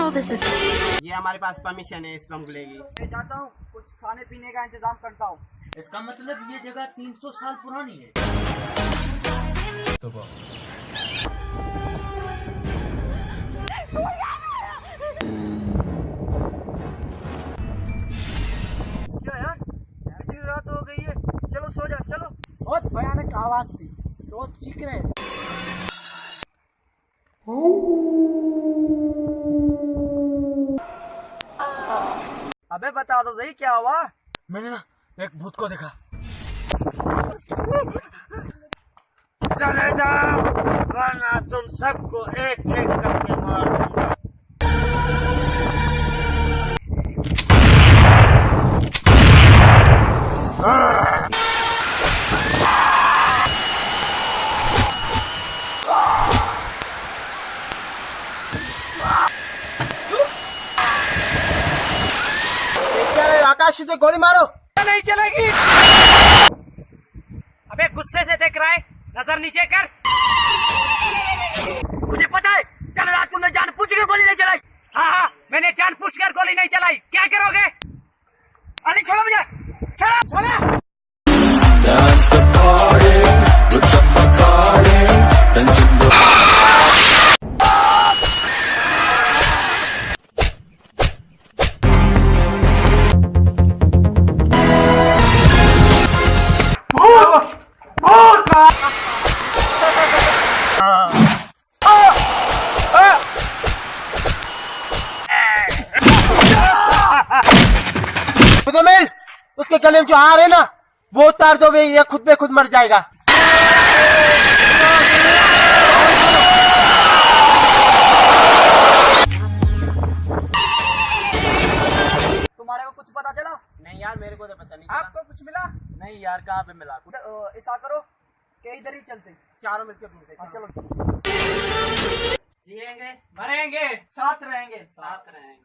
Oh, this is. ये हमारे पास permission है, इस हमको लेगी। मैं जाता हूँ, कुछ खाने पीने का इंतजाम करता हूँ। इसका मतलब ये जगह 300 साल पुरानी है। तो क्या यार, इतनी रात हो गई है, चलो सो जा, चलो। बहुत भयानक आवाज थी, तो चीख रहे थे। अबे बता दो सही क्या हुआ? मैंने ना एक भूत को देखा। चले जाओ वरना तुम सबको एक एक करके मार दूंगा। आकाश से गोली मारो। नहीं चलेगी। अबे गुस्से से देख रहा है, नजर नीचे कर। मुझे पता है, कल रात को मैं जानबूझ कर गोली नहीं चलाई। हाँ, मैंने जानबूझकर गोली नहीं चलाई। क्या करोगे? अली छोड़ो मुझे, छोड़ो छोड़ो। That's the party. What's up, Bacardi? Then you मुदम्मिल, उसके गले में जो हार है ना, वो उतार दो, ये खुद पे खुद मर जाएगा। तुम्हारे को कुछ पता चला? नहीं यार, मेरे को तो पता नहीं। आपको कुछ मिला? नहीं यार, कहाँ पे मिला कुछ? ऐसा करो कि इधर ही चलते, चारों मिलकर ढूंढते। हाँ, चलो। जिएंगे, मरेंगे, साथ रहेंगे। साथ रहेंगे।